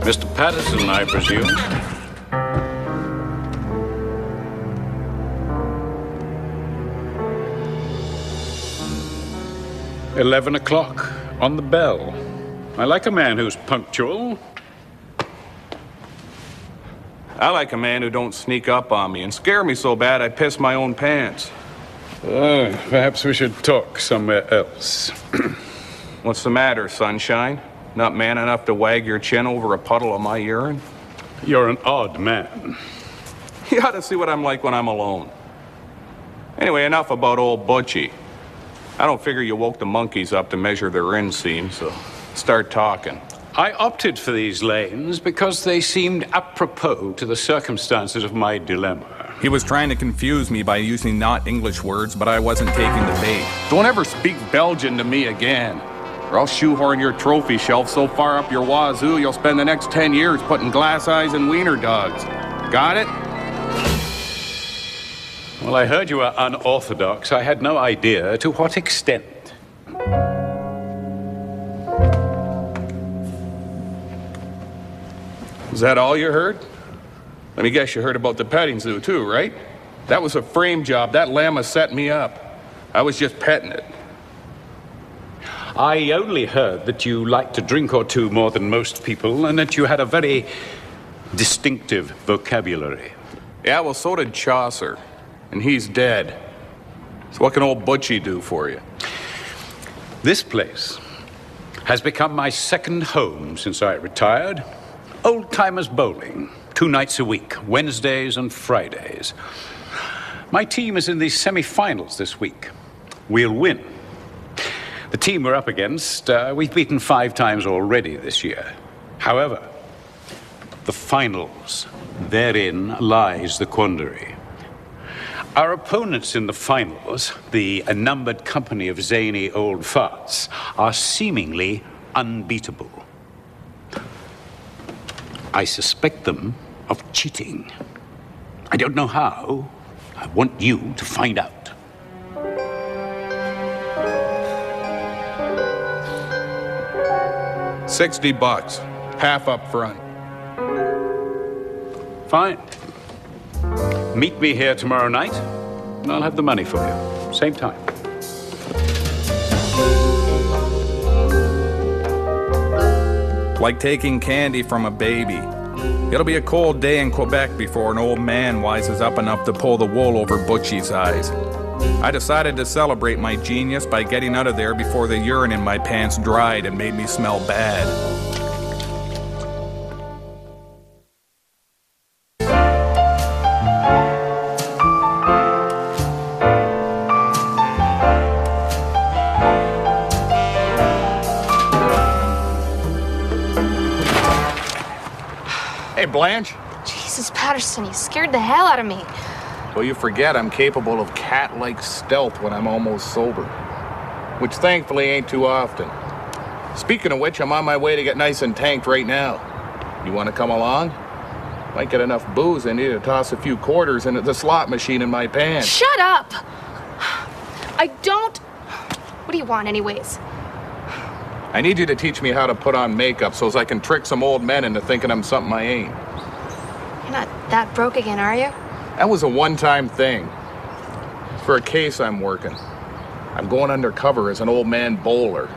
Mr. Patterson, I presume. $11 on the bell. I like a man who's punctual. I like a man who don't sneak up on me and scare me so bad I piss my own pants. Perhaps we should talk somewhere else. What's the matter, sunshine? Not man enough to wag your chin over a puddle of my urine? You're an odd man. You ought to see what I'm like when I'm alone. Anyway, enough about old Butchie. I don't figure you woke the monkeys up to measure their inseam, so start talking. I opted for these lanes because they seemed apropos to the circumstances of my dilemma. He was trying to confuse me by using not English words, but I wasn't taking the bait. Don't ever speak Belgian to me again, or I'll shoehorn your trophy shelf so far up your wazoo you'll spend the next 10 years putting glass eyes in wiener dogs. Got it? Well, I heard you were unorthodox. I had no idea to what extent. Is that all you heard? Let me guess you heard about the petting zoo too, right? That was a frame job. That llama set me up. I was just petting it. I only heard that you liked a drink or two more than most people and that you had a very distinctive vocabulary. Yeah, well, so did Chaucer. And he's dead. So what can old Butchie do for you? This place has become my second home since I retired. Old-timers bowling, 2 nights a week, Wednesdays and Fridays. My team is in the semi-finals this week. We'll win. The team we're up against, we've beaten 5 times already this year. However, the finals, therein lies the quandary. Our opponents in the finals, the numbered company of zany old farts, are seemingly unbeatable. I suspect them of cheating. I don't know how. I want you to find out. $60, half up front. Fine. Meet me here tomorrow night, and I'll have the money for you. Same time. Like taking candy from a baby. It'll be a cold day in Quebec before an old man wises up enough to pull the wool over Butchie's eyes. I decided to celebrate my genius by getting out of there before the urine in my pants dried and made me smell bad. Hey, Blanche. Jesus, Patterson, you scared the hell out of me. Well, you forget I'm capable of cat-like stealth when I'm almost sober. Which thankfully ain't too often. Speaking of which, I'm on my way to get nice and tanked right now. You want to come along? Might get enough booze I need to toss a few quarters into the slot machine in my pants. Shut up! I don't... What do you want, anyways? I need you to teach me how to put on makeup so as I can trick some old men into thinking I'm something I ain't. You're not that broke again, are you? That was a one-time thing. For a case I'm working. I'm going undercover as an old man bowler.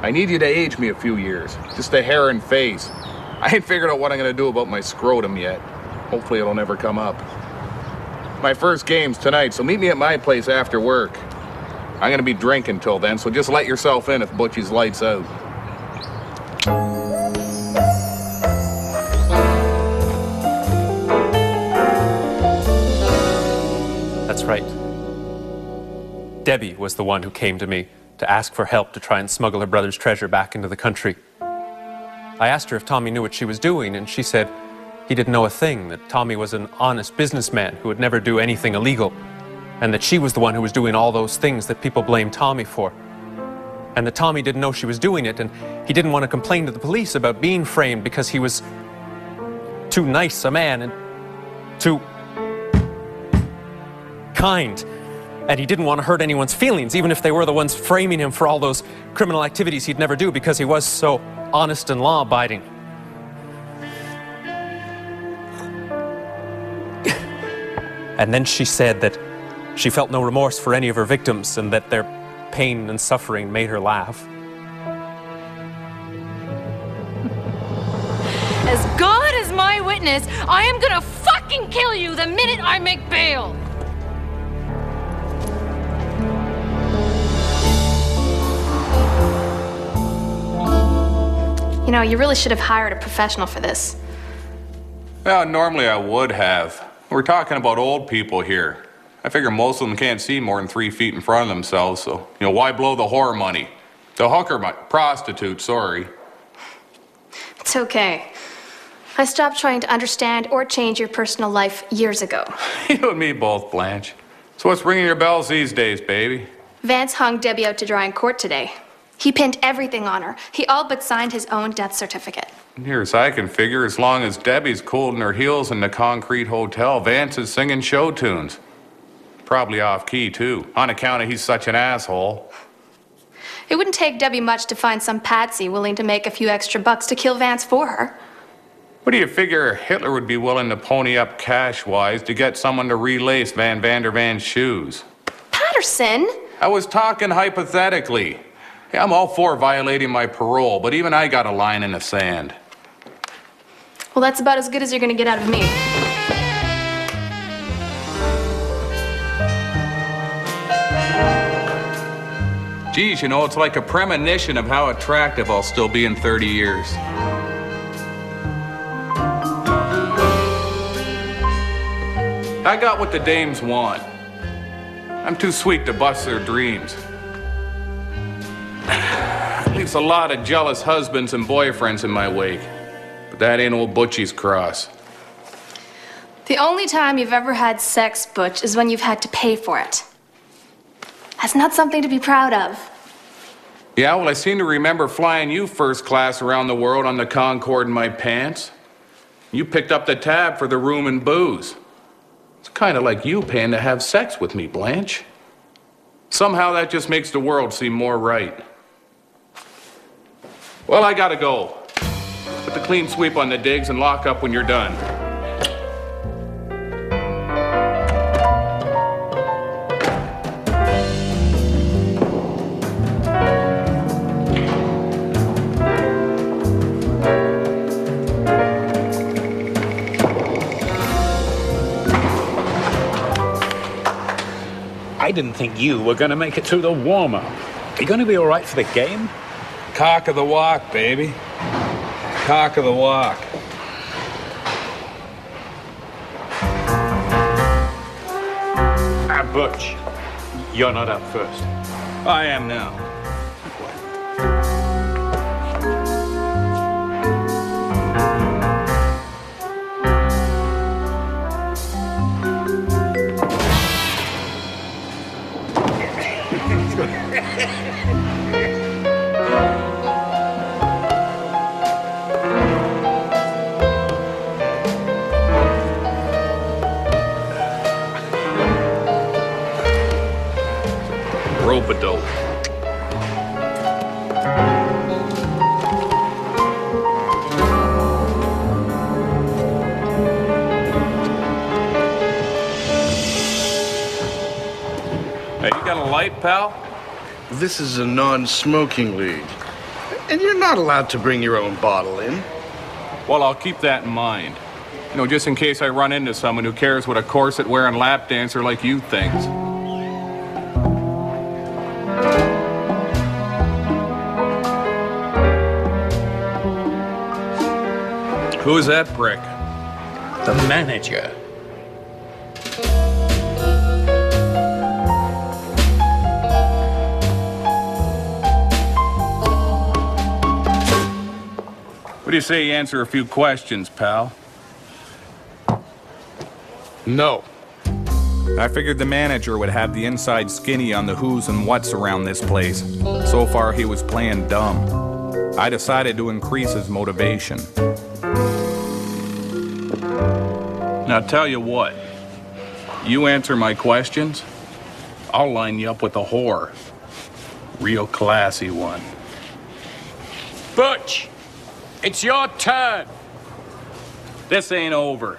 I need you to age me a few years. Just a hair and face. I ain't figured out what I'm going to do about my scrotum yet. Hopefully it'll never come up. My first game's tonight, so meet me at my place after work. I'm going to be drinking till then, so just let yourself in if Butchie's lights out. That's right. Debbie was the one who came to me to ask for help to try and smuggle her brother's treasure back into the country. I asked her if Tommy knew what she was doing, and she said he didn't know a thing, that Tommy was an honest businessman who would never do anything illegal, and that she was the one who was doing all those things that people blame Tommy for. And that Tommy didn't know she was doing it, and he didn't want to complain to the police about being framed because he was too nice a man and too kind. And he didn't want to hurt anyone's feelings, even if they were the ones framing him for all those criminal activities he'd never do, because he was so honest and law-abiding. And then she said that she felt no remorse for any of her victims and that their pain and suffering made her laugh. As God is my witness, I am gonna fucking kill you the minute I make bail! You know, you really should have hired a professional for this. Well, normally I would have. We're talking about old people here. I figure most of them can't see more than 3 feet in front of themselves, so, why blow the whore money? The hooker money. Prostitute, sorry. It's okay. I stopped trying to understand or change your personal life years ago. You and me both, Blanche. So what's ringing your bells these days, baby? Vance hung Debbie out to dry in court today. He pinned everything on her. He all but signed his own death certificate. Near as I can figure, as long as Debbie's cooled in her heels in the concrete hotel, Vance is singing show tunes. Probably off-key, too, on account of he's such an asshole. It wouldn't take Debbie much to find some patsy willing to make a few extra bucks to kill Vance for her. What do you figure Hitler would be willing to pony up cash-wise to get someone to relace Van der Vaan's shoes? Patterson? I was talking hypothetically. Yeah, I'm all for violating my parole, but even I got a line in the sand. Well, that's about as good as you're gonna get out of me. Geez, it's like a premonition of how attractive I'll still be in 30 years. I got what the dames want. I'm too sweet to bust their dreams. Leaves a lot of jealous husbands and boyfriends in my wake. But that ain't old Butchie's cross. The only time you've ever had sex, Butch, is when you've had to pay for it. That's not something to be proud of. Yeah, well, I seem to remember flying you first class around the world on the Concorde in my pants. You picked up the tab for the room and booze. It's kind of like you paying to have sex with me, Blanche. Somehow that just makes the world seem more right. Well, I gotta go. Put the clean sweep on the digs and lock up when you're done. I didn't think you were going to make it through the warm-up. Are you going to be all right for the game? Cock of the walk, baby. Cock of the walk. Butch, you're not up first. I am now. Rope-a-dope. Hey, you got a light, pal? This is a non-smoking league, and you're not allowed to bring your own bottle in. Well, I'll keep that in mind. Just in case I run into someone who cares what a corset-wearing lap dancer like you thinks. Who's that prick? The manager. What do you say you answer a few questions, pal? No. I figured the manager would have the inside skinny on the who's and what's around this place. So far, he was playing dumb. I decided to increase his motivation. Now, tell you what. You answer my questions, I'll line you up with a whore. Real classy one. Butch, it's your turn. This ain't over.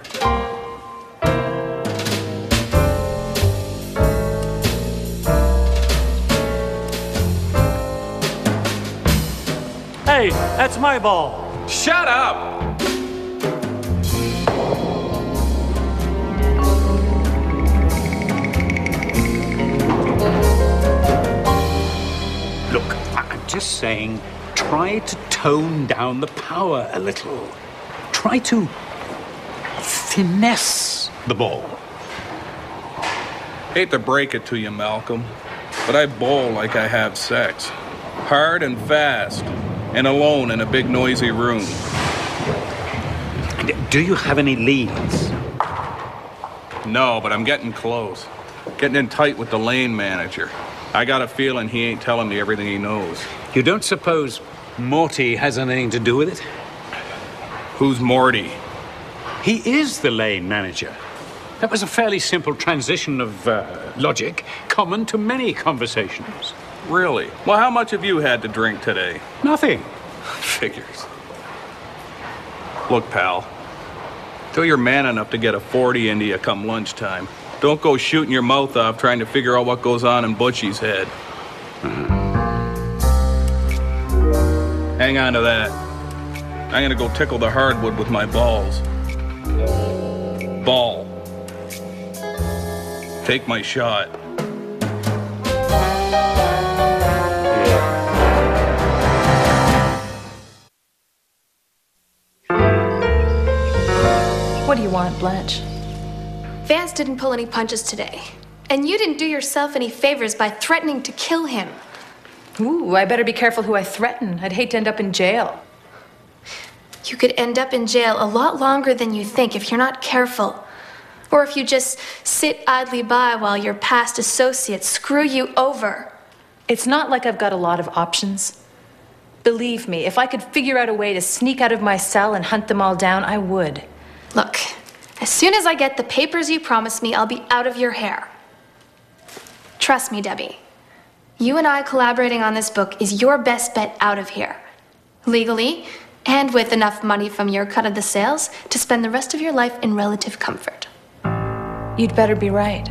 Hey, that's my ball. Shut up! Look, I'm just saying, try to tone down the power a little. Try to finesse the ball. Hate to break it to you, Malcolm, but I bowl like I have sex. Hard and fast, and alone in a big noisy room. Do you have any leads? No, but I'm getting close. Getting in tight with the lane manager. I got a feeling he ain't telling me everything he knows. You don't suppose Morty has anything to do with it? Who's Morty? He is the lane manager. That was a fairly simple transition of logic, common to many conversations. Really? Well, how much have you had to drink today? Nothing. Figures. Look, pal. Till you're man enough to get a 40 into you come lunchtime, don't go shooting your mouth off trying to figure out what goes on in Butchie's head. Hang on to that. I'm gonna go tickle the hardwood with my balls. Ball. Take my shot. What do you want, Blanche? Vance didn't pull any punches today. And you didn't do yourself any favors by threatening to kill him. Ooh, I better be careful who I threaten. I'd hate to end up in jail. You could end up in jail a lot longer than you think if you're not careful. Or if you just sit idly by while your past associates screw you over. It's not like I've got a lot of options. Believe me, if I could figure out a way to sneak out of my cell and hunt them all down, I would. Look, as soon as I get the papers you promised me, I'll be out of your hair. Trust me, Debbie. You and I collaborating on this book is your best bet out of here. Legally, and with enough money from your cut of the sales to spend the rest of your life in relative comfort. You'd better be right.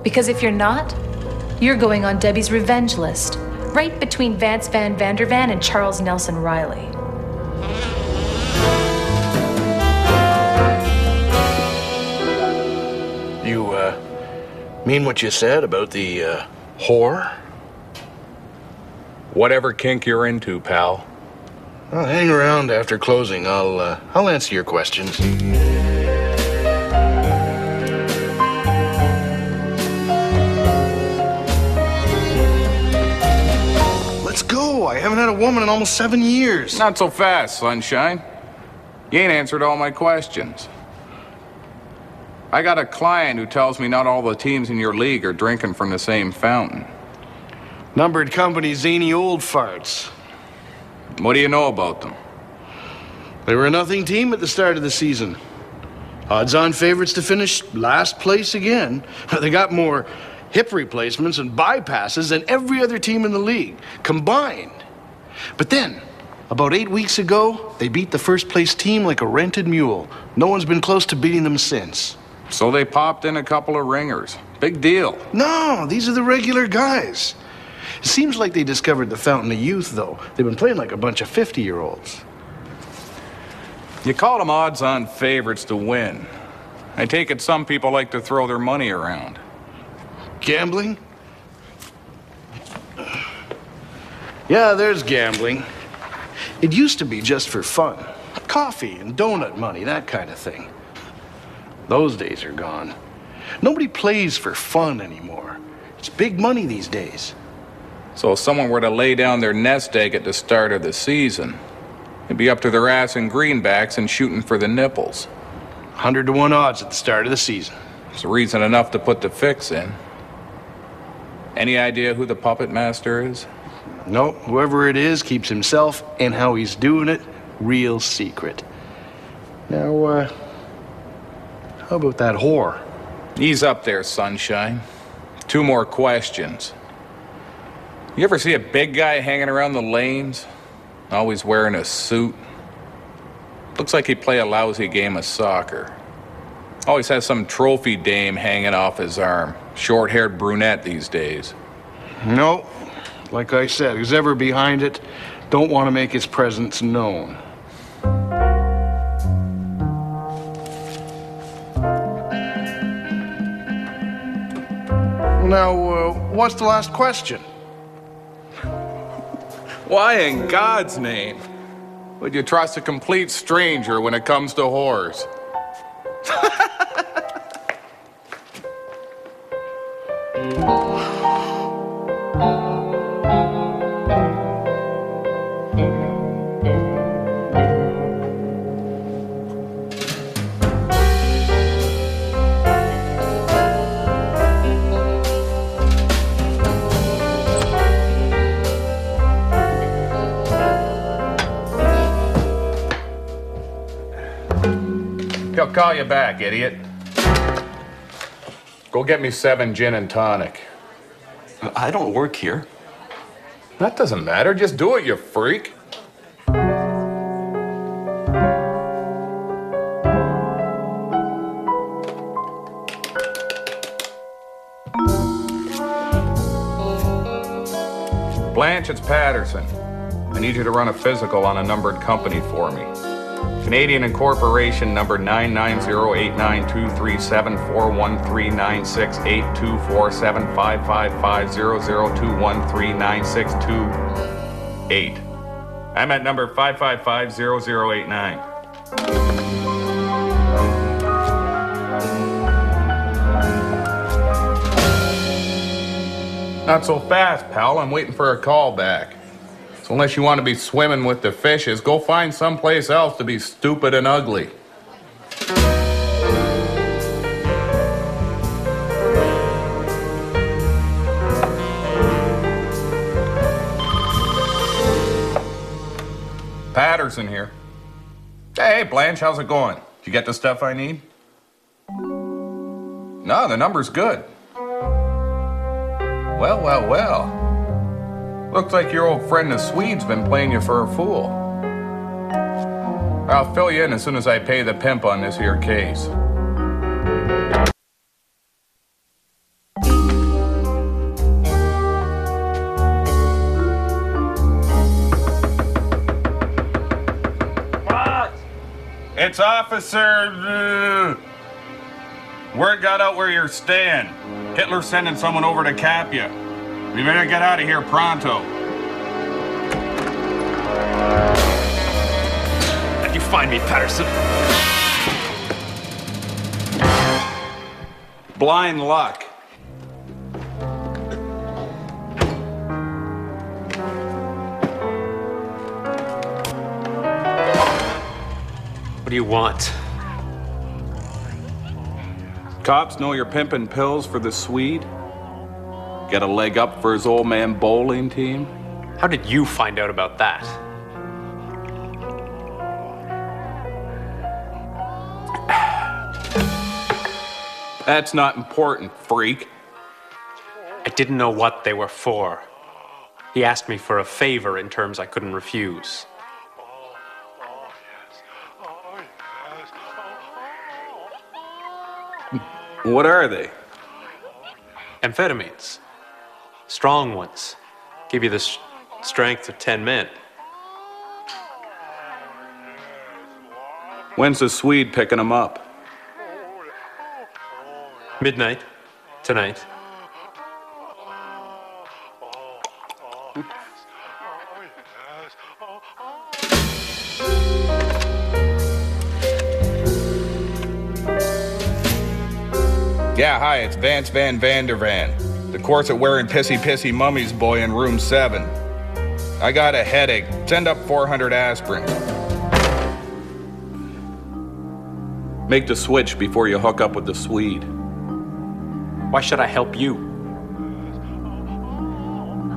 Because if you're not, you're going on Debbie's revenge list, right between Vance Van Vandervan and Charles Nelson Riley. You, mean what you said about the, whore? Whatever kink you're into, pal. Well, hang around after closing. I'll answer your questions. Let's go. I haven't had a woman in almost 7 years. Not so fast, sunshine. You ain't answered all my questions. I got a client who tells me not all the teams in your league are drinking from the same fountain. Numbered company zany old farts. What do you know about them? They were a nothing team at the start of the season. Odds-on favorites to finish last place again. They got more hip replacements and bypasses than every other team in the league, combined. But then, about 8 weeks ago, they beat the first-place team like a rented mule. No one's been close to beating them since. So they popped in a couple of ringers. Big deal. No, these are the regular guys. It seems like they discovered the fountain of youth, though. They've been playing like a bunch of 50-year-olds. You call them odds-on favorites to win. I take it some people like to throw their money around. Gambling? Yeah, there's gambling. It used to be just for fun. Coffee and donut money, that kind of thing. Those days are gone. Nobody plays for fun anymore. It's big money these days. So if someone were to lay down their nest egg at the start of the season, it'd be up to their ass in greenbacks and shooting for the nipples. 100-to-1 odds at the start of the season. It's reason enough to put the fix in. Any idea who the puppet master is? No, whoever it is keeps himself and how he's doing it real secret. Now, how about that whore? Ease up there, sunshine. 2 more questions. You ever see a big guy hanging around the lanes? Always wearing a suit? Looks like he'd play a lousy game of soccer. Always has some trophy dame hanging off his arm. Short-haired brunette these days. No, Like I said, who's ever behind it don't want to make his presence known. Now, what's the last question? Why in God's name would you trust a complete stranger when it comes to whores? He'll call you back, idiot. Go get me 7 gin and tonic. I don't work here. That doesn't matter. Just do it, you freak. Blanche, it's Patterson. I need you to run a physical on a numbered company for me. Canadian Incorporation number 99089237413968247555002139628. I'm at number 5550089. Not so fast, pal. I'm waiting for a call back. So unless you want to be swimming with the fishes, go find someplace else to be stupid and ugly. Patterson here. Hey, Blanche, how's it going? Did you get the stuff I need? No, the number's good. Well. Looks like your old friend the Swede's been playing you for a fool. I'll fill you in as soon as I pay the pimp on this here case. What? It's Officer... Word got out where you're staying. Hitler's sending someone over to cap you. We better get out of here pronto. How'd you find me, Patterson? Blind luck. What do you want? Cops know you're pimping pills for the Swede? Get a leg up for his old man bowling team? How did you find out about that? That's not important, freak. I didn't know what they were for. He asked me for a favor in terms I couldn't refuse. What are they? Amphetamines. Strong ones. Give you the strength of 10 men. When's the Swede picking them up? Midnight. Tonight. Yeah, hi, it's Vance Van Vandervan. The corset wearing pissy mummy's boy in room 7. I got a headache. Send up 400 aspirin. Make the switch before you hook up with the Swede. Why should I help you?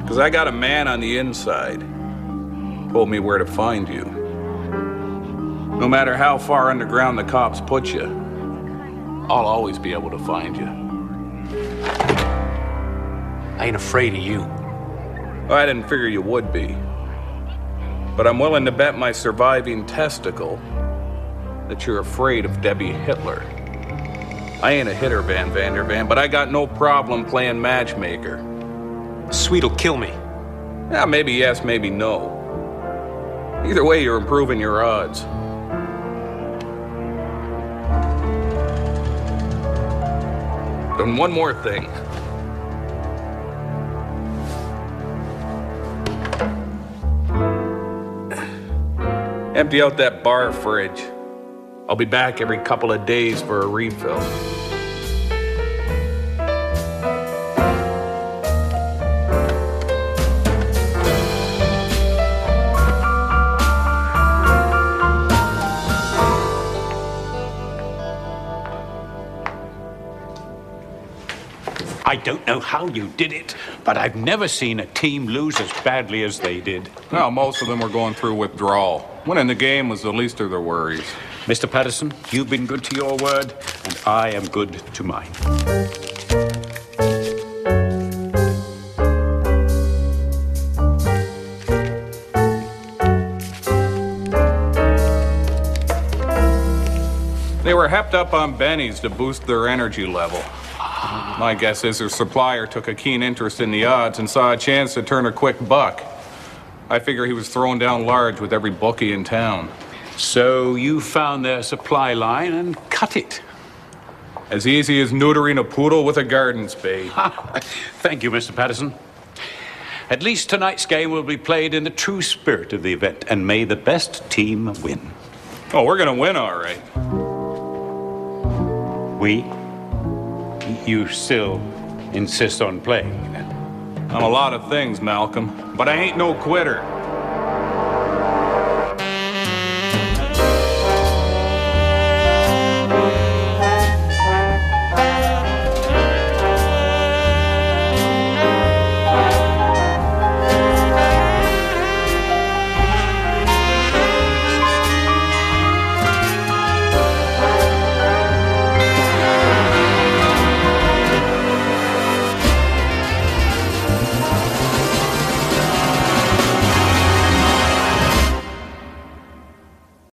Because I got a man on the inside. Told me where to find you. No matter how far underground the cops put you, I'll always be able to find you. I ain't afraid of you. Well, I didn't figure you would be. But I'm willing to bet my surviving testicle that you're afraid of Debbie Hitler. I ain't a hitter, Van Vandervan, but I got no problem playing matchmaker. The Swede'll kill me. Yeah, maybe yes, maybe no. Either way, you're improving your odds. And one more thing. Empty out that bar fridge. I'll be back every couple of days for a refill. I don't know how you did it, but I've never seen a team lose as badly as they did. Well, most of them were going through withdrawal. Winning the game was the least of their worries. Mr. Patterson, you've been good to your word, and I am good to mine. They were hepped up on bennies to boost their energy level. My guess is their supplier took a keen interest in the odds and saw a chance to turn a quick buck. I figure he was throwing down large with every bookie in town. So you found their supply line and cut it. As easy as neutering a poodle with a garden spade. Thank you, Mr. Patterson. At least tonight's game will be played in the true spirit of the event, and may the best team win. Oh, we're gonna win, all right. We? You still insist on playing? I'm a lot of things, Malcolm, but I ain't no quitter.